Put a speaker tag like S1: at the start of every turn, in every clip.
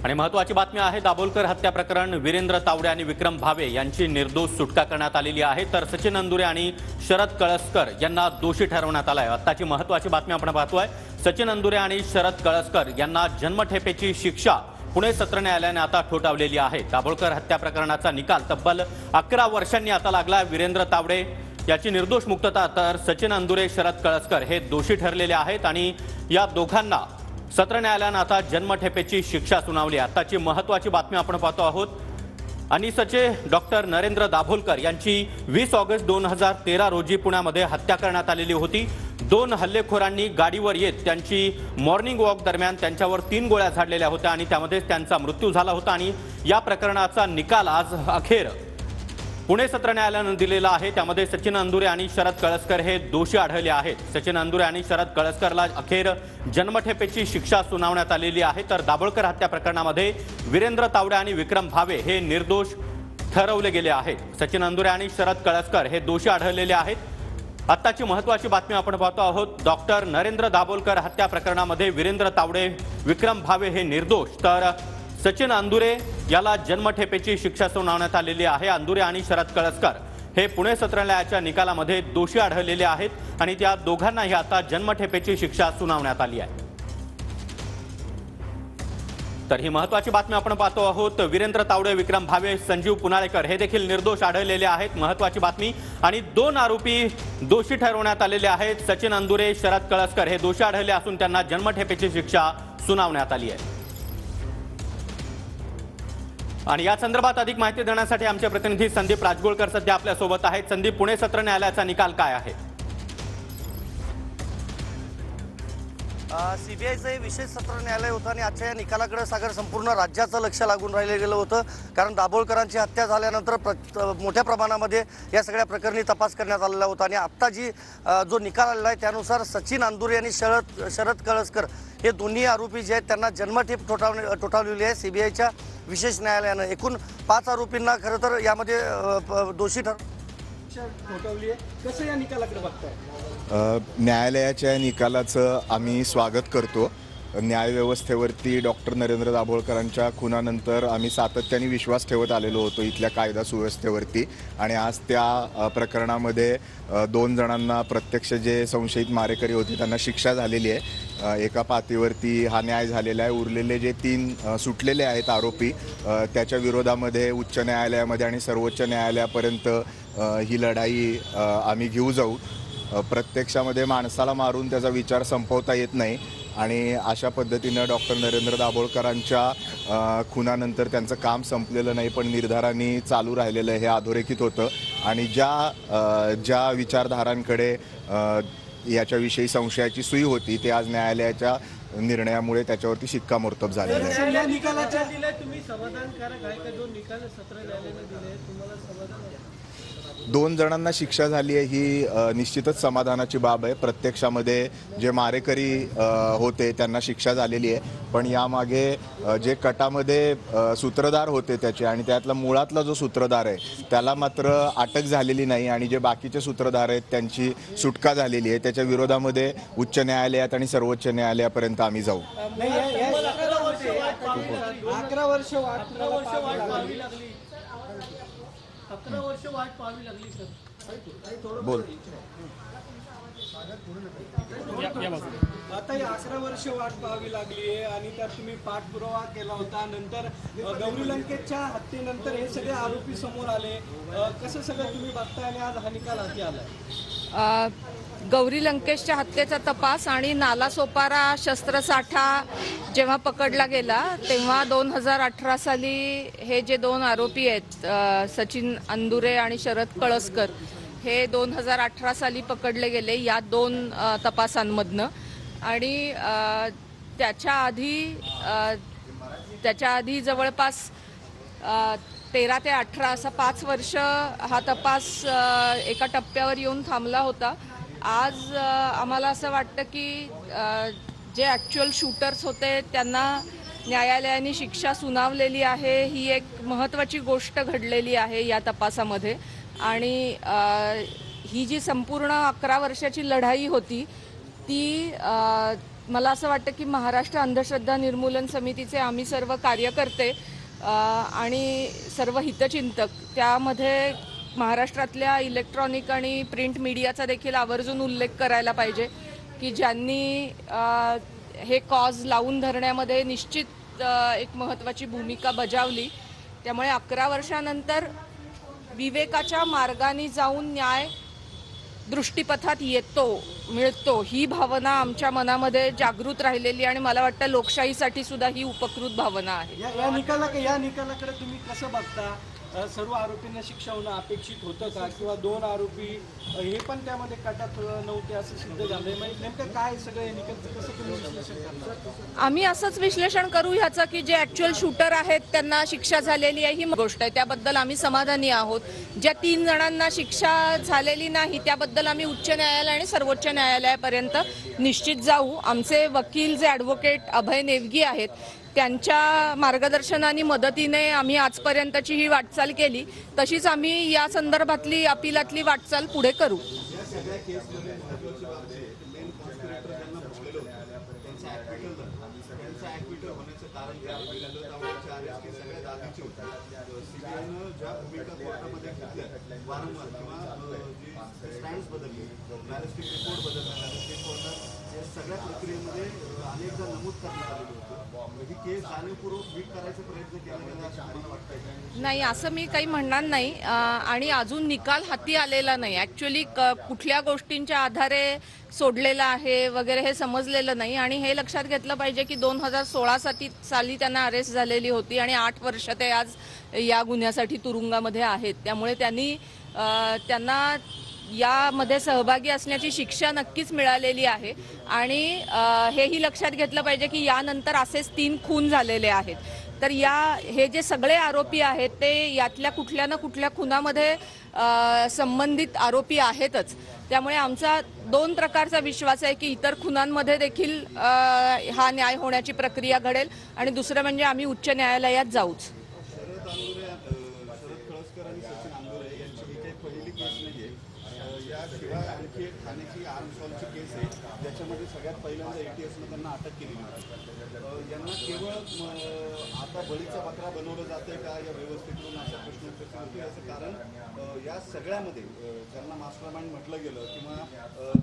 S1: आणि महत्त्वाची बातमी आहे, दाभोलकर हत्या प्रकरण वीरेंद्र तावडे आणि विक्रम भावे यांची निर्दोष सुटका करण्यात आलेली आहे। तर सचिन अंदुरे आणि शरद कळसकर यांना दोषी ठरवण्यात आलं आहे। आत्ताची महत्त्वाची बातमी आपण पाहतोय, सचिन अंदुरे आणि शरद कळसकर यांना जन्मठेपेची शिक्षा पुणे सत्र न्यायालयाने आता ठोठावलेली आहे। दाभोलकर हत्या प्रकरणाचा निकाल तब्बल 11 वर्षांनी आता लागला। वीरेंद्र तावडे याची निर्दोष मुक्तता, तर सचिन अंदुरे शरद कळसकर हे दोषी ठरलेले आहेत आणि या दोघांना सत्र न्यायालयाने आता जन्मठेपेची शिक्षा सुनावली। आताची महत्त्वाची बातमी आपण पाहतो आहोत। अनिसचे डॉक्टर नरेंद्र दाभोलकर यांची 20 ऑगस्ट 2013 रोजी पुण्यामध्ये हत्या करण्यात आलेली होती। 2 हल्लेखोरांनी गाडीवर येत त्यांची मॉर्निंग वॉक दरम्यान त्यांच्यावर 3 गोळ्या झाडलेल्या होत्या आणि त्यामध्येच त्यांचा मृत्यू झाला होता। आणि या प्रकरणाचा निकाल आज अखेर पुणे सत्र न्यायालयाने दिलेला आहे। त्यामध्ये सचिन अंदुरे आणि शरद कळसकर हे दोषी आढळले आहेत। सचिन अंदुरे आणि शरद कळसकरला अखेर जन्मठेपेची शिक्षा सुनावण्यात आलेली आहे। तर दाभोलकर हत्या प्रकरणामध्ये वीरेंद्र तावडे आणि विक्रम भावे हे निर्दोष ठरवले गेले आहेत। सचिन अंदुरे आणि शरद कळसकर हे दोषी आढळलेले आहेत। आत्ताची महत्त्वाची बातमी आपण पाहतो आहोत। डॉक्टर नरेंद्र दाभोलकर हत्या प्रकरणामध्ये वीरेंद्र तावडे विक्रम भावे हे निर्दोष, तर सचिन अंदुरे याला जन्मठेपेची शिक्षा सुनावण्यात आलेली आहे। अंदुरे आणि शरद कळसकर हे पुणे सत्र न्यायालयाच्या निकालामध्ये दोषी आढळलेले आहेत आणि त्या दोघांनाही आता जन्मठेपेची शिक्षा सुनावण्यात आली आहे। तर ही महत्त्वाची बातमी आपण पाहतो आहोत। वीरेंद्र तावडे, विक्रम भावे, संजीव पुनाळेकर हे देखील निर्दोष आढळलेले आहेत। महत्त्वाची बातमी, आणि 2 आरोपी दोषी ठरवण्यात आलेले आहेत। सचिन अंदुरे, शरद कळसकर हे दोषी आढळले असून त्यांना जन्मठेपेची शिक्षा सुनावण्यात आली आहे। आणि या संदर्भात अधिक माहिती देण्यासाठी आमचे प्रतिनिधी संदीप राजगोळकर सध्या आपल्या सोबत आहेत। संदीप, पुणे सत्र न्यायालयाचा निकाल काय आहे?
S2: सीबीआयचं हे विशेष सत्र न्यायालय होतं आणि आजच्या या निकालाकडे सागर संपूर्ण राज्याचं लक्ष लागून राहिलं गेलं होतं। कारण दाभोलकरांची हत्या झाल्यानंतर मोठ्या प्रमाणामध्ये या सगळ्या प्रकरणी तपास करण्यात आलेला होता आणि आत्ता जो निकाल आलेला आहे त्यानुसार सचिन अंदुरे आणि शरद कळसकर हे दोन्ही आरोपी जे आहेत त्यांना जन्मठेप ठोठावलेली आहे सीबीआयच्या विशेष न्यायालयानं। एकूण 5 आरोपींना खरं तर यामध्ये दोषी ठरवली आहे। कसं या निकालाकडे बघताय?
S3: न्यायालयाच्या निकालाचं आम्ही स्वागत करतो। न्यायव्यवस्थेवरती डॉक्टर नरेंद्र दाभोलकरांच्या खुनानंतर आम्ही सातत्याने विश्वास ठेवत आलेलो होतो इथल्या कायदा सुव्यवस्थेवरती, आणि आज त्या प्रकरणामध्ये 2 जणांना प्रत्यक्ष जे संशयित मारेकरी होते त्यांना शिक्षा झालेली आहे। एका पातीवरती हा न्याय झालेला आहे। उरलेले जे 3 सुटलेले आहेत आरोपी, त्याच्या विरोधामध्ये उच्च न्यायालयामध्ये आणि सर्वोच्च न्यायालयापर्यंत ही लढाई आम्ही घेऊ जाऊ। प्रत्यक्षामध्ये माणसाला मारून त्याचा विचार संपवता येत नाही आणि अशा पद्धतीनं डॉक्टर नरेंद्र दाभोलकरांच्या खुनानंतर त्यांचं काम संपलेलं नाही पण निर्धारांनी चालू राहिलेलं हे अधोरेखित होतं। आणि ज्या विचारधारांकडे याच्याविषयी संशयाची सुई होती ते आज न्यायालयाच्या निर्णयामुळे त्याच्यावरती शिक्कामोर्तब झालेलं आहे।
S4: या निकालाच्या तुम्ही समाधानकारक आहे का? जो निकाल सत्र न्यायालयाने दिले तुम्हाला समाधान आहे?
S3: 2 जणांना शिक्षा झाली आहे ही निश्चितच समाधानाची बाब आहे। प्रत्यक्षामध्ये जे मारेकरी होते त्यांना शिक्षा झालेली आहे, पण यामागे जे कटामध्ये सूत्रधार होते त्याचे आणि त्यातला मुळातला जो सूत्रधार आहे त्याला मात्र अटक झालेली नाही आणि जे बाकीचे सूत्रधार आहेत त्यांची सुटका झालेली आहे। त्याच्या विरोधामध्ये उच्च न्यायालयात आणि सर्वोच्च न्यायालयापर्यंत आम्ही जाऊ।
S4: 11 वर्ष वाट पाहावी लागली सर।
S3: बोल।
S4: आता 11 वर्ष वाट पाहावी लागली आहे आणि त्यात तुम्ही पाठपुरावा केला होता। नंतर गौरी लंकेशच्या हत्येनंतर हे सगळे आरोपी समोर आले। कसं सगळं तुम्ही बघताय आणि आज हा निकाल हाती आलाय?
S5: गौरी लंकेशच्या हत्येचा तपास आणि नालासोपारा शस्त्रसाठा जेव्हा पकडला गेला तेव्हा 2018 साली हे जे 2 आरोपी आहेत सचिन अंदुरे आणि शरद कळसकर हे 2018 साली पकडले गेले या 2 तपासांमधनं। आणि त्याच्या आधी जवळपास 13 ते 18 असा 5 वर्ष हा तपास एका टप्प्यावर येऊन थांबला होता। आज आम्हाला असं वाटतं की जे ॲक्च्युअल शूटर्स होते त्यांना न्यायालयाने शिक्षा सुनावलेली आहे। ही एक महत्त्वाची गोष्ट घडलेली आहे या तपासामध्ये। आणि ही जी संपूर्ण 11 वर्षाची लढाई होती ती मला असं वाटतं की महाराष्ट्र अंधश्रद्धा निर्मूलन समितीचे आम्ही सर्व कार्यकर्ते आणि सर्व हितचिंतक त्यामध्ये महाराष्ट्रातल्या इलेक्ट्रॉनिक आणि प्रिंट मीडियाचा देखील आवर्जून उल्लेख करायला पाहिजे की ज्यांनी हे कॉज लावून धरण्यामध्ये निश्चित एक महत्त्वाची भूमिका बजावली. त्यामुळे 11 वर्षानंतर विवेकाच्या मार्गाने जाऊन न्याय दृष्टीपथात मिळतो ही भावना आमच्या मनामध्ये जागृत राहिलेली आणि मला वाटतं लोकशाहीसाठी सुद्धा ही उपकृत भावना आहे.
S4: या निकालाकडे तुम्ही कसं बघता? सर्व आरोपींना शिक्षा होणं अपेक्षित होतं का, किंवा 2 आरोपी हे पण त्यामध्ये कटात नव्हते असं सिद्ध झालंय? म्हणजे नेमकं काय सगळं हे निकाल कसं तुम्ही विश्लेषण करणार?
S5: आम्ही असंच विश्लेषण करू ह्याचं की जे ॲक्च्युअल शूटर आहेत त्यांना शिक्षा झालेली आहे ही गोष्ट आहे, त्याबद्दल आम्ही समाधानी आहोत. ज्या 3 जणांना शिक्षा झालेली नाही त्याबद्दल आम्ही उच्च न्यायालय आणि सर्वोच्च न्यायालयापर्यंत निश्चित जाऊ. आमचे वकील जे ॲडव्होकेट अभय नेवगी आहेत त्यांच्या मार्गदर्शनाने मदतीने आम्ही आजपर्यंतची ही वाटचाल केली, तशीच आम्ही या संदर्भातली अपिलातली वाटचाल पुढे करू.
S6: सगळ्या प्रक्रियेमध्ये अनेकदा नमूद करण्यात आलेलं होतं. ही केस जाणीवपूर्वक वीक करायचा प्रयत्न केला गेला असं मला वाटतं.
S5: नाही, असं मी काही म्हणणार नाही आणि अजून निकाल हाती आलेला नाही. ॲक्च्युली कुठल्या गोष्टींच्या आधारे सोडलेला आहे वगैरे हे समजलेलं नाही आणि हे लक्षात घेतलं पाहिजे की 2016 साली त्यांना अरेस्ट झालेली होती आणि 8 वर्ष ते आज या गुन्ह्यासाठी तुरुंगामध्ये आहेत. त्यामुळे त्यांना यामध्ये सहभागी असण्याची शिक्षा नक्कीच मिळालेली आहे आणि हेही लक्षात घेतलं पाहिजे की यानंतर असेच 3 खून झालेले आहेत. तर हे जे सगळे आरोपी आहेत ते यातल्या कुठल्या ना कुठल्या खुनामध्ये संबंधित आरोपी आहेतच. त्यामुळे आमचा 2 प्रकारचा विश्वास आहे की इतर खुनांमध्ये देखील हा न्याय होण्याची प्रक्रिया घडेल आणि दुसरं म्हणजे आम्ही उच्च न्यायालयात जाऊच.
S6: शरद कळसकर आणि सचिन आंदोरे यांची ही काही पहिली केस नाहीये. याशिवाय आणखी एक ठाण्याची आर्मसॉलची केस आहे ज्याच्यामध्ये सगळ्यात पहिल्यांदा ATSनं त्यांना अटक केली होती. यांना केवळ आता बळीचा बकरा बनवलं जातंय का या व्यवस्थेतून असा प्रश्न उपस्थित होतो. याचं कारण या सगळ्यामध्ये ज्यांना मास्टर माइंड म्हटलं गेलं किंवा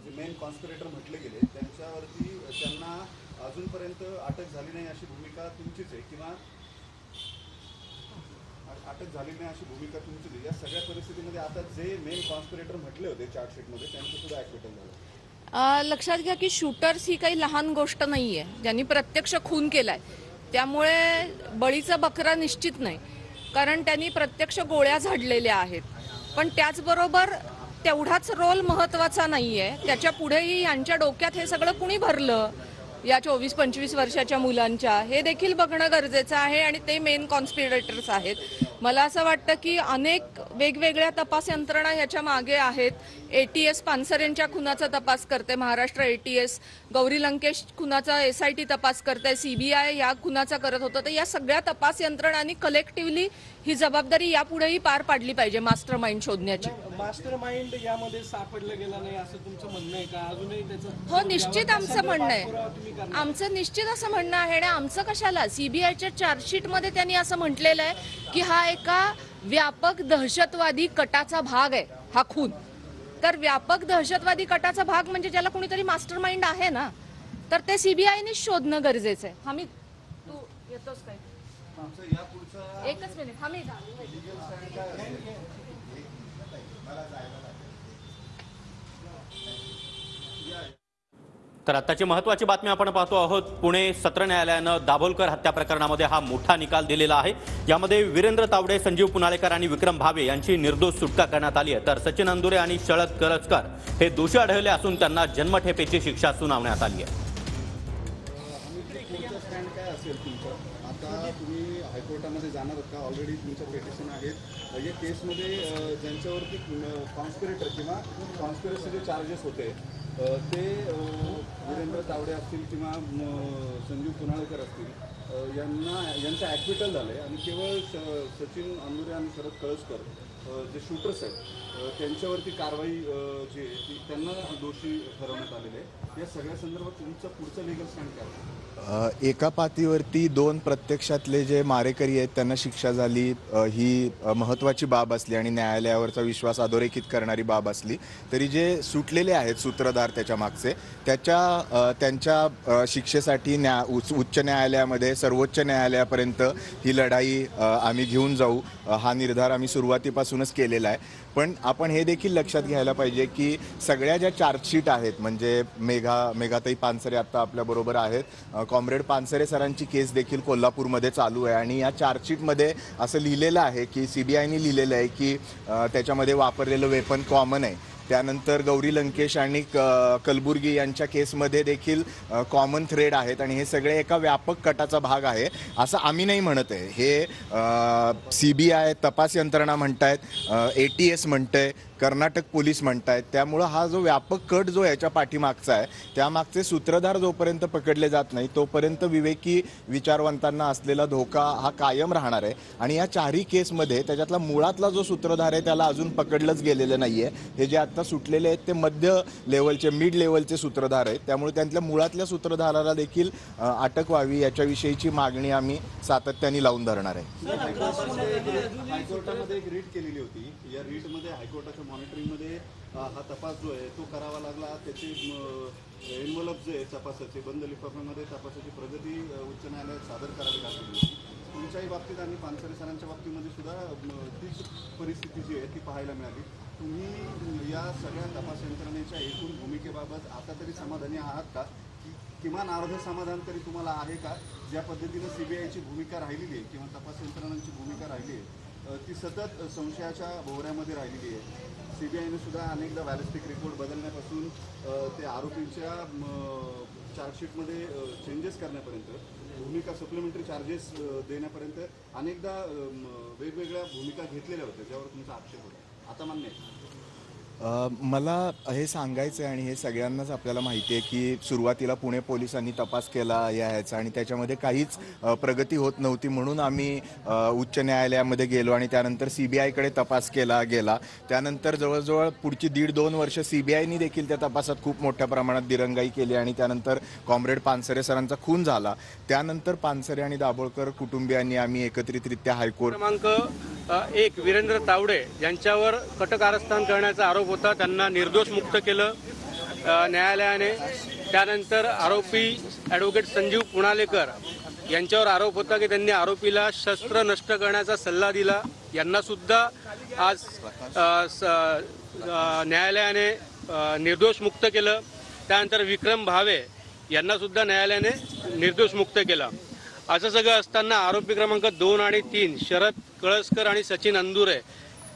S6: जे मेन कॉन्स्पिरेटर म्हटले गेले त्यांना अजूनपर्यंत अटक झाली नाही अशी भूमिका तुमचीच आहे किंवा अटक झाली नाही अशी भूमिका तुमची आहे. या सगळ्या परिस्थितीमध्ये आता जे मेन कॉन्स्पिरेटर म्हटले होते चार्जशीटमध्ये त्यांचं सुद्धा ॲक्विटल झालं.
S5: लक्षात घ्या की शूटर्स ही काही लहान गोष्ट नाही आहे, ज्यांनी प्रत्यक्ष खून केलाय. त्यामुळे बळीचा बकरा निश्चित नाही, कारण त्यांनी प्रत्यक्ष गोळ्या झाडलेल्या आहेत. पण त्याचबरोबर तेवढाच रोल महत्त्वाचा नाही आहे, त्याच्या पुढेही यांच्या डोक्यात हे सगळं कुणी भरलं या 24-25 वर्षाच्या मुलांच्या, हे देखील बघणं गरजेचं आहे आणि ते मेन कॉन्स्पिरेटर्स आहेत. मला असं वाटतं की अनेक वेगवेगळ्या तपास यंत्रणा ह्याच्या मागे आहेत. ATS पानसर यांच्या खुनाचा तपास करते महाराष्ट्र ATS, गौरी लंकेश खुनाचा SIT तपास करते, CBI या खुनाचा करत होतं. तर या सगळ्या तपास यंत्रणांनी कलेक्टिव्हली ही जबाबदारी यापुढेही पार पाडली पाहिजे मास्टर माइंड शोधण्याची.
S4: मास्टर माइंड यामध्ये सापडलं गेलं नाही असं तुमचं म्हणणं आहे का? अजूनही त्याचं
S5: हो, निश्चित आमचं म्हणणं आहे. आमचं निश्चित असं म्हणणं आहे आणि आमचं कशाला CBIच्या चार्जशीटमध्ये त्यांनी असं म्हटलेलं आहे की हा एका व्यापक दहशतवादी कटाचा भाग आहे हा खून. तर व्यापक दहशतवादी कटाचा भाग म्हणजे ज्याला कुणीतरी मास्टर माइंड आहे ना, तर ते CBIने शोधणं गरजेचं आहे. हमी तू येतोस काय? एकच मिनिट हमी.
S1: तर आताची महत्त्वाची बातमी आपण पाहतो आहोत. पुणे सत्र न्यायालयानं दाभोलकर हत्या प्रकरणामध्ये हा मोठा निकाल दिलेला आहे. यामध्ये वीरेंद्र तावडे, संजीव पुनाळेकर आणि विक्रम भावे यांची निर्दोष सुटका करण्यात आली आहे. तर सचिन अंदुरे आणि शरद कळसकर हे दोषी आढळले असून त्यांना जन्मठेपेची शिक्षा सुनावण्यात आली आहे.
S6: काय असेल तुमचं? आता तुम्ही हायकोर्टामध्ये जाणार आहात का? ऑलरेडी तुमचं पिटिशन आहेत या केसमध्ये ज्यांच्यावरती कॉन्स्पिरेटर किंवा कॉन्स्पिरसीचे चार्जेस होते ते वीरेंद्र तावडे असतील किंवा संजीव पुनाळेकर असतील यांचं ॲक्विटल झालं आहे आणि केवळ सचिन अंदुरे आणि शरद कळसकर जे शूटर्स आहेत त्यांच्यावरती कारवाई जी आहे ती त्यांना दोषी ठरवण्यात आलेले आहे. या सगळ्या संदर्भात तुमचं पुढचं लिगल स्टँड काय आहे?
S3: एका पातीवरती 2 प्रत्यक्षातले जे मारेकरी आहेत त्यांना शिक्षा झाली ही महत्त्वाची बाब असली आणि न्यायालयावरचा विश्वास अधोरेखित करणारी बाब असली तरी जे सुटलेले आहेत सूत्रधार त्याच्या मागचे त्यांच्या शिक्षेसाठी उच्च न्यायालयामध्ये सर्वोच्च न्यायालयापर्यंत ही लढाई आम्ही घेऊन जाऊ हा निर्धार आम्ही सुरुवातीपासूनच केलेला आहे. पण आपण हे देखील लक्षात घ्यायला पाहिजे की सगळ्या ज्या चार्जशीट आहेत म्हणजे मेघाताई पानसरे आत्ता आपल्याबरोबर आहेत, कॉम्रेड पानसरे सरांची केस देखील कोल्हापूरमध्ये चालू आहे आणि या चार्जशीटमध्ये असं लिहिलेलं आहे की CBIने लिहिलेलं आहे की त्याच्यामध्ये वापरलेलं वेपन कॉमन आहे. त्यानंतर गौरी लंकेश आणि कलबुर्गी यांच्या केसमध्ये देखील कॉमन थ्रेड आहेत आणि हे सगळे एका व्यापक कटाचा भाग आहे असं आम्ही नाही म्हणत आहे. हे CBI तपास यंत्रणा म्हणतायत, ATS म्हणतंय, कर्नाटक पोलीस म्हणतायत. त्यामुळं हा जो व्यापक कट जो याच्या पाठीमागचा आहे त्यामागचे सूत्रधार जोपर्यंत पकडले जात नाही तोपर्यंत विवेकी विचारवंतांना असलेला धोका हा कायम राहणार आहे. आणि या 4ही केसमध्ये त्याच्यातला मुळातला जो सूत्रधार आहे त्याला अजून पकडलंच गेलेलं नाही आहे. हे जे आत्ता सुटलेले आहेत ते मध्य लेवलचे मिड लेवलचे सूत्रधार आहेत. त्यामुळे त्यांच्या मुळातल्या सूत्रधाराला देखील अटक व्हावी याच्याविषयीची मागणी आम्ही सातत्याने लावून धरणार आहे.
S6: हायकोर्टामध्ये एक रीट केलेली होती. या रीटमध्ये हायकोर्टाच्या मॉनिटरिंगमध्ये हा तपास जो आहे तो करावा लागला. त्याचे एन्व्हलप जे आहे तपासाचे बंद लिफाफ्यामध्ये तपासाची प्रगती उच्च न्यायालयात सादर करावी लागली होती. तुमच्याही बाबतीत आणि पानसरे सरांच्या बाबतीमध्ये सुद्धा तीच परिस्थिती जी आहे ती पाहायला मिळाली. तुम्ही या सगळ्या तपास यंत्रणेच्या एकूण भूमिकेबाबत आता तरी समाधानी आहात का? किमान अर्ध समाधान तरी तुम्हाला आहे का? ज्या पद्धतीनं CBIची भूमिका राहिलेली आहे किंवा तपास यंत्रणांची भूमिका राहिली आहे ती सतत संशयाच्या भोवऱ्यामध्ये राहिलेली आहे. CBIने सुद्धा अनेकदा बॅलिस्टिक रिपोर्ट बदलण्यापासून ते आरोपींच्या चार्जशीटमध्ये चेंजेस करण्यापर्यंत, भूमिका सप्लिमेंटरी चार्जेस देण्यापर्यंत अनेकदा वेगवेगळ्या भूमिका घेतलेल्या होत्या ज्यावर तुमचा आक्षेप होता. आता मान्य आहे?
S3: मला हे सांगायचं आहे आणि हे सगळ्यांनाच आपल्याला माहिती आहे की सुरुवातीला पुणे पोलिसांनी तपास केला ह्याचा आणि त्याच्यामध्ये काहीच प्रगती होत नव्हती म्हणून आम्ही उच्च न्यायालयामध्ये गेलो आणि त्यानंतर CBIकडे तपास केला गेला. त्यानंतर जवळजवळ पुढची 1.5-2 वर्ष CBIनी देखील त्या तपासात खूप मोठ्या प्रमाणात दिरंगाई केली आणि त्यानंतर कॉम्रेड पानसरे सरांचा खून झाला. त्यानंतर पानसरे आणि दाभोळकर कुटुंबियांनी आम्ही एकत्रितरित्या हायकोर्ट
S7: क्रमांक 1 वीरेंद्र तावडे यांच्यावर कटकारस्थान करण्याचा आरोप होता. त्यांना निर्दोष मुक्त केलं न्यायालयाने. त्यानंतर आरोपी ॲडव्होकेट संजीव पुणालेकर यांच्यावर आरोप होता की त्यांनी आरोपीला शस्त्र नष्ट करण्याचा सल्ला दिला. यांना सुद्धा आज न्यायालयाने निर्दोष मुक्त केलं. त्यानंतर विक्रम भावे यांना सुद्धा न्यायालयाने निर्दोष मुक्त केलं. असं सगळं असताना आरोपी क्रमांक 2 आणि 3 शरद कळसकर आणि सचिन अंदुरे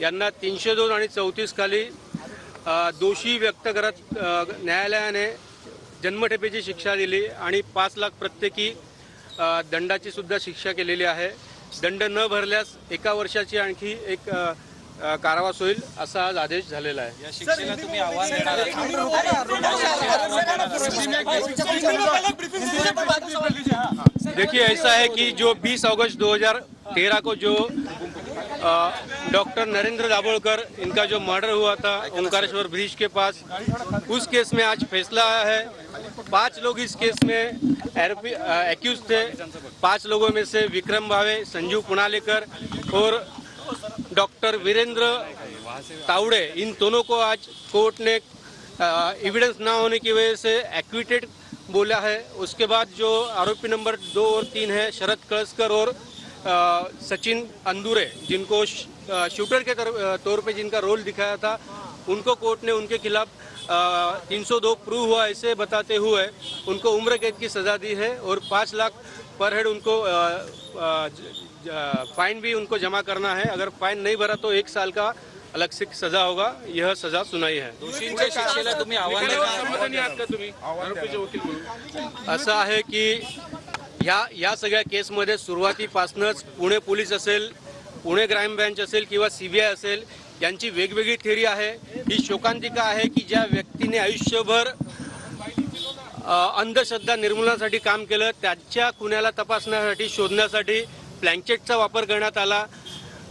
S7: यांना 302 आणि 34 खाली दोषी व्यक्त करत न्यायालयाने जन्मठेपेची शिक्षा दिली आणि 5 लाख प्रत्येकी दंडाची सुद्धा शिक्षा केलेली आहे. दंड न भरल्यास 1 वर्षाची आणखी एक कारावास होईल असा आज आदेश झालेला आहे.
S8: या शिक्षेला तुम्ही आव्हान देणार
S7: देखिए, ऐसा है कि जो 20 अगस्त 2013 को जो डॉक्टर नरेंद्र दाभोलकर इनका जो मर्डर हुआ था ओंकारेश्वर ब्रिज के पास, उस केस में आज फैसला आया है. 5 लोग इस केस में एक्यूज थे. 5 लोगों में से विक्रम भावे, संजीव पुणालेकर और डॉक्टर वीरेंद्र तावड़े, इन दोनों को आज कोर्ट ने एविडेंस ना होने की वजह से एक्विटेड बोला है. उसके बाद जो आरोपी नंबर 2 और 3 है शरद कळसकर और सचिन अंदुरे, जिनको शूटर के तौर पे जिनका रोल दिखाया था, उनको कोर्ट ने उनके खिलाफ 302 प्रूव हुआ ऐसे बताते हुए उनको उम्र कैद की सज़ा दी है और 5 लाख पर हेड उनको फाइन भी उनको जमा करना है. अगर फाइन नहीं भरा तो 1 साल का अलग से सजा होगा. यह सजा सुनाई है.
S8: दोषींच्या शिक्षेला तुम्ही आव्हान
S7: असं आहे की या सगळ्या केसमध्ये सुरुवातीपासूनच पुणे पोलीस असेल, पुणे क्राईम ब्रँच असेल किंवा CBI असेल, यांची वेगवेगळी थिअरी आहे. ही शोकांतिका आहे की ज्या व्यक्तीने आयुष्यभर अंधश्रद्धा निर्मूलनासाठी काम केलं त्याच्या खुन्याला तपासण्यासाठी शोधण्यासाठी प्लँकेटचा वापर करण्यात आला.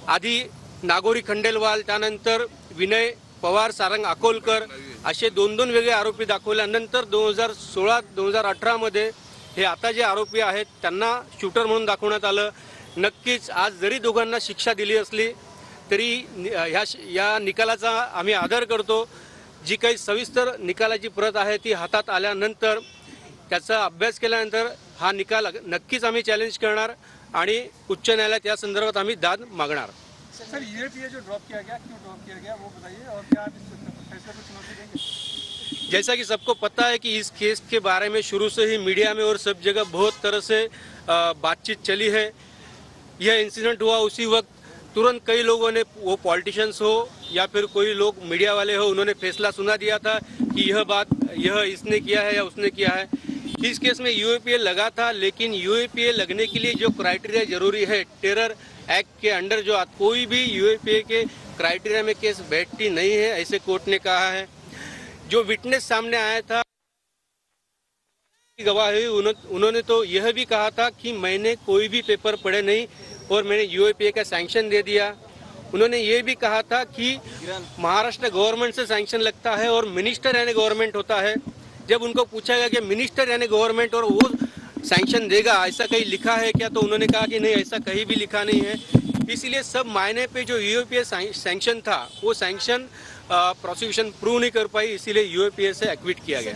S7: आधी नागोरी खंडेलवाल, त्यानंतर विनय पवार, सारंग अकोलकर असे दोन वेगळे आरोपी दाखवल्यानंतर 2016-2018 मध्ये हे आता जे आरोपी आहेत त्यांना शूटर म्हणून दाखवण्यात आलं. नक्कीच आज जरी दोघांना शिक्षा दिली असली तरी या निकालाचा आम्ही आदर करतो. जी काही सविस्तर निकालाची प्रत आहे ती हातात आल्यानंतर त्याचा अभ्यास केल्यानंतर हा निकाल नक्कीच आम्ही चॅलेंज करणार आणि उच्च न्यायालयात या संदर्भात आम्ही दाद मागणार.
S4: सर ये जो ड्रॉप किया गया, क्यों ड्रॉप किया गया वो बताइए, और क्या आप इस फैसले को चुनौती देंगे?
S7: जैसा कि सबको पता है कि इस केस के बारे में शुरू से ही मीडिया में और सब जगह बहुत तरह से बातचीत चली है. यह इंसिडेंट हुआ उसी वक्त तुरंत कई लोगों ने, वो पॉलिटिशियंस हो या फिर कोई लोग मीडिया वाले हो, उन्होंने फैसला सुना दिया था कि यह इसने किया है या उसने किया है. इस केस में यूएपीए लगा था, लेकिन यूएपीए लगने के लिए जो क्राइटेरिया जरूरी है, टेरर एक्ट के अंडर जो कोई भी यूएपीए के क्राइटेरिया में केस बैठती नहीं है, ऐसे कोर्ट ने कहा है. जो विटनेस सामने आया था गवाह हुई, उन्होंने तो यह भी कहा था कि मैंने कोई भी पेपर पढ़े नहीं और मैंने यूएपीए का सैंक्शन दे दिया. उन्होंने ये भी कहा था कि महाराष्ट्र गवर्नमेंट से सैंक्शन लगता है और मिनिस्टर यानी गवर्नमेंट होता है. जब उनको पूछा गया कि मिनिस्टर यानी गवर्नमेंट और वो सैंक्शन देगा, ऐसा कहीं लिखा है क्या, तो उन्होंने कहा कि नहीं, ऐसा कहीं भी लिखा नहीं है. इसलिए सब मायने पे जो यूएपीए सैंक्शन था वो सैंक्शन प्रोसिक्यूशन प्रूव नहीं कर पाई, इसीलिए यूएपीए से एक्विट किया गया.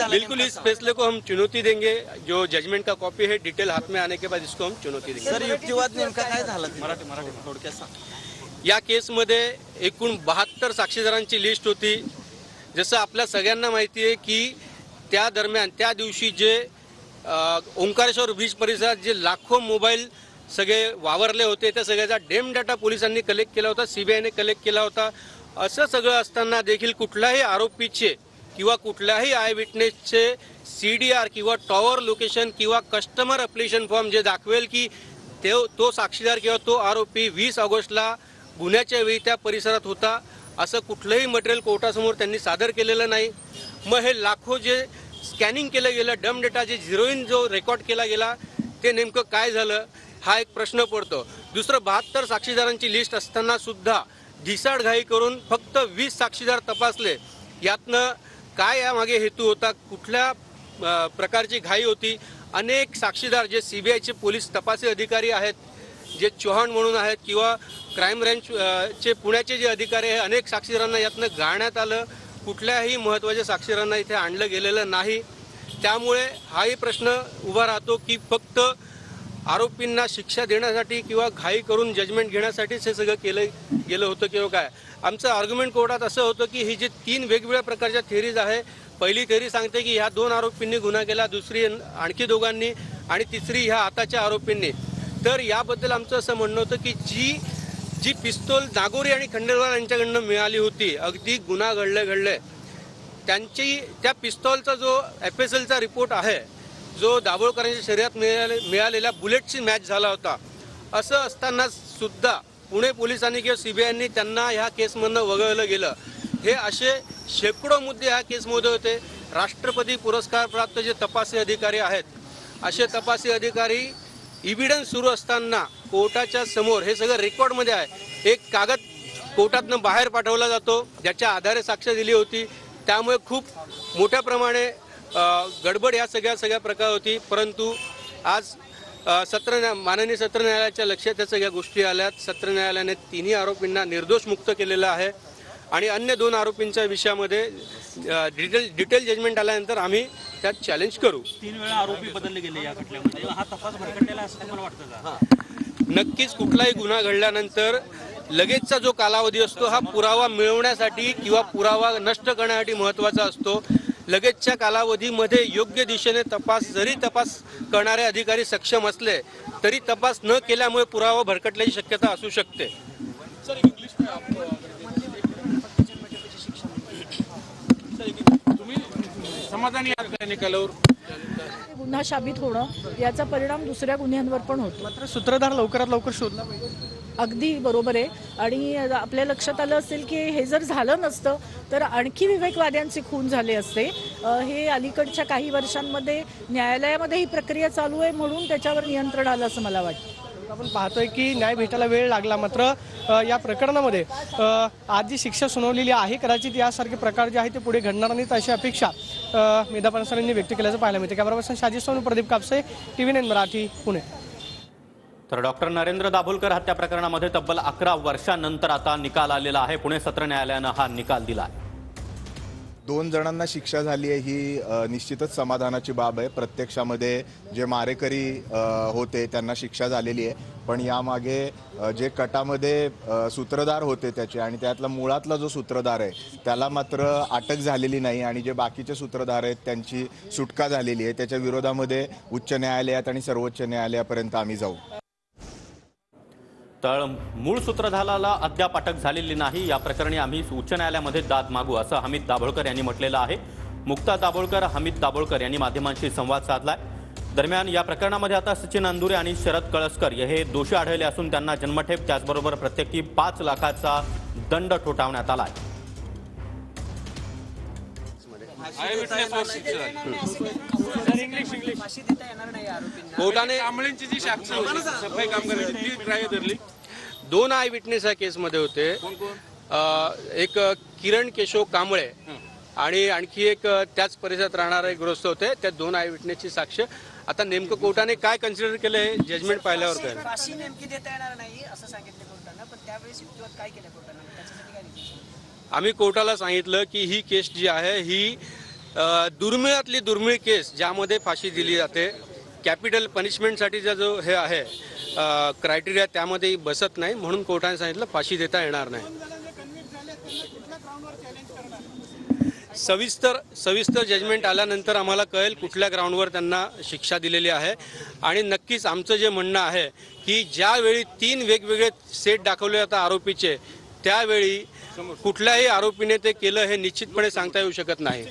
S7: बिल्कुल इस फैसले को हम चुनौती देंगे. जो जजमेंट का कॉपी है, डिटेल हाथ में आने के बाद इसको हम चुनौती देंगे.
S2: सर युक्तिवाद नेमका काय झाला थोडक्यात?
S7: या केसमध्ये एकूण 72 साक्षीदारांची लिस्ट होती. जसं आपल्या सगळ्यांना माहिती आहे की त्या दरम्यान त्या दिवशी जे ओंकारेश्वर ब्रिज परिसरात जे लाखो मोबाईल सगळे वावरले होते, त्या सगळ्याचा डेम डाटा पोलिसांनी कलेक्ट केला होता, सीबीआयने कलेक्ट केला होता. असं सगळं असताना देखील कुठल्याही आरोपीचे किंवा कुठल्याही आय विटनेसचे CDR किंवा टॉवर लोकेशन किंवा कस्टमर अप्लिकेशन फॉर्म जे दाखवेल की तो साक्षीदार किंवा तो आरोपी 20 ऑगस्टला गुन्ह्याच्या वेळी त्या परिसरात होता, असं कुठलंही मटेरियल कोर्टासमोर त्यांनी सादर केलेलं नाही. मग हे लाखो जे स्कॅनिंग केलं गेलं, डम डेटा जे झिरोईन जो रेकॉर्ड केला गेला, ते नेमकं काय झालं हा एक प्रश्न पडतो. दुसरं 72 साक्षीदारांची लिस्ट असताना सुद्धा ढिसाडघाई करून फक्त 20 साक्षीदार तपासले. यातनं काय यामागे हेतू होता, कुठल्या प्रकारची घाई होती? अनेक साक्षीदार जे सीबीआयचे पोलीस तपासी अधिकारी आहेत, जे चौहान म्हणून आहेत किंवा क्राईम ब्रँचचे पुण्याचे जे अधिकारी आहेत, अनेक साक्षीदारांना यातनं गाळण्यात आलं. कुठल्याही महत्त्वाच्या साक्षीदारांना इथे आणलं गेलेलं नाही. त्यामुळे हाही प्रश्न उभा राहतो की फक्त आरोपींना शिक्षा देण्यासाठी किंवा घाई करून जजमेंट घेण्यासाठीच हे सगळं केलं गेलं होतं किंवा काय. आमचं आर्ग्युमेंट कोर्टात असं होतं की ही जी 3 वेगवेगळ्या प्रकारच्या थिअरीज आहे, पहिली थिअरी सांगते की ह्या 2 आरोपींनी गुन्हा केला, दुसरी आणखी दोघांनी, आणि तिसरी ह्या आताच्या आरोपींनी. तर याबद्दल आमचं असं म्हणणं होतं की जी पिस्तूल नागोरी आणि खंडेलवाल यांच्याकडनं मिळाली होती, अगदी गुन्हा घडले त्या पिस्तॉलचा जो FSLचा रिपोर्ट आहे, जो दाभोळकरांच्या शरीरात मिळालेल्या बुलेटची मॅच झाला होता, असं असताना सुद्धा पुणे पोलिसांनी किंवा सीबीआयनी त्यांना ह्या केसमधनं वगळलं गेलं. हे असे शेकडो मुद्दे ह्या केसमध्ये होते. राष्ट्रपती पुरस्कार प्राप्त जे तपासी अधिकारी आहेत, असे तपासी अधिकारी इव्हिडन्स सुरू असताना कोर्टाच्या समोर, हे सगळं रेकॉर्डमध्ये आहे, एक कागद कोर्टातनं बाहेर पाठवला जातो ज्याच्या आधारे साक्ष दिली होती. त्यामुळे खूप मोठ्या प्रमाणे गडबड या सगळ्या प्रकार होती. परंतु आज माननीय सत्र न्यायालयाच्या लक्षात या सगळ्या गोष्टी आल्यात. सत्र न्यायालयाने 3ही आरोपींना निर्दोष मुक्त केलेलं आहे आणि अन्य 2 आरोपींच्या विषयामध्ये डिटेल जजमेंट आल्यानंतर आम्ही त्यात चॅलेंज करू.
S9: 3 वेळा आरोपी बदलले गेले या खटल्यामध्ये. हा तपास भरकटलेला असं तुम्हाला वाटतं का?
S7: नक्कीच कुठलाही गुन्हा घडल्यानंतर लगेचचा जो कालावधी असतो हा पुरावा मिळवण्यासाठी किंवा पुरावा नष्ट करण्यासाठी महत्त्वाचा असतो. लगेचच्या कालावधीमध्ये योग्य दिशेने जरी तपास करणारे अधिकारी सक्षम असले तरी तपास न केल्यामुळे पुरावा भरकटल्याची शक्यता असू शकते.
S9: समाधानी निकालावर
S10: गुन्हा साबित होणं याचा परिणाम दुसऱ्या गुन्ह्यांवर पण होतो.
S4: मात्र सूत्रधार लवकरात लवकर शोधला पाहिजे.
S10: अगदी बरोबर आहे. आणि आपल्या लक्षात आलं असेल की हे जर झालं नसतं तर आणखी विवेकवाद्यांचे खून झाले असते. हे अलीकडच्या काही वर्षांमध्ये न्यायालयामध्ये ही प्रक्रिया चालू आहे म्हणून त्याच्यावर नियंत्रण आलं असं मला वाटतं.
S4: आपण पाहतोय की न्याय भेटायला वेळ लागला, मात्र या प्रकरणामध्ये आज जी शिक्षा सुनावलेली आहे कदाचित यासारखे प्रकार जे आहे ते पुढे घडणार नाहीत अशी अपेक्षा मेधा पानसरेंनी व्यक्त केल्याचं पाहायला मिळते. Camera person Shaji Sonu, Pradeep Kapse, TV9 Marathi, Pune.
S1: तर डॉक्टर नरेंद्र दाभोलकर हत्या प्रकरणामध्ये तब्बल 11 वर्षांनंतर आता निकाल आलेला आहे. पुणे सत्र न्यायालयानं हा निकाल दिला आहे.
S3: 2 जणांना शिक्षा झाली आहे ही निश्चितच समाधानाची बाब आहे. प्रत्यक्षामध्ये जे मारेकरी होते त्यांना शिक्षा झालेली आहे, पण यामागे जे कटामध्ये सूत्रधार होते त्याचे आणि त्यातला मुळातला जो सूत्रधार आहे त्याला मात्र अटक झालेली नाही आणि जे बाकीचे सूत्रधार आहेत त्यांची सुटका झालेली आहे. त्याच्या विरोधामध्ये उच्च न्यायालयात आणि सर्वोच्च न्यायालयापर्यंत आम्ही जाऊ.
S1: तर मूळ सूत्रधाराला अद्याप अटक झालेली नाही. या प्रकरणी आम्ही उच्च न्यायालयामध्ये दाद मागू असं हमीद दाभोळकर यांनी म्हटलेलं आहे. मुक्ता दाभोळकर, हमीद दाभोळकर यांनी माध्यमांशी संवाद साधलाय. दरम्यान या प्रकरणामध्ये आता सचिन अंदुरे आणि शरद कळसकर हे दोषी आढळले असून त्यांना जन्मठेप त्याचबरोबर प्रत्येकी 5 लाखाचा दंड ठोठावण्यात आलाय.
S7: कोर्टाने कांबळेंची जी साक्ष होती सफाई कामगारांची ती ग्राह्य धरली. 2 आय विटनेस या केसमध्ये होते. एक किरण केशव कांबळे आणि आणखी एक त्याच परिसरात राहणारे गृहस्थ होते. त्या 2 आय विटनेसची साक्ष आता नेमकं कोर्टाने काय कन्सिडर केलं हे जजमेंट पाहिल्यावर कळेल.
S11: फाशी नेमकी देता येणार नाही असं सांगितलं कोर्टानं, पण त्यावेळेस युक्तिवाद काय केलं कोर्टानं, त्याच्यासाठी काय निर्णय?
S7: आम्ही कोर्टाला सांगितलं की ही केस जी आहे ही दुर्मिळातली दुर्मिळ केस ज्यामध्ये फाशी दिली जाते. कॅपिटल पनिशमेंटसाठीचा जो हे आहे क्रायटेरिया त्यामध्ये बसत नाही, म्हणून कोर्टाने सांगितलं फाशी देता येणार नाही. सविस्तर जजमेंट आल्यानंतर आम्हाला कळेल कुठल्या ग्राउंडवर त्यांना शिक्षा दिलेली आहे. आणि नक्कीच आमचं जे म्हणणं आहे की ज्यावेळी 3 वेगवेगळे सेट दाखवले जातात आरोपीचे, त्यावेळी कुठल्याही आरोपीने ते केलं हे निश्चितपणे सांगता येऊ शकत नाही.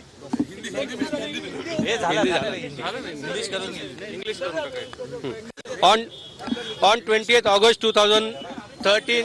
S7: On 20th August 2013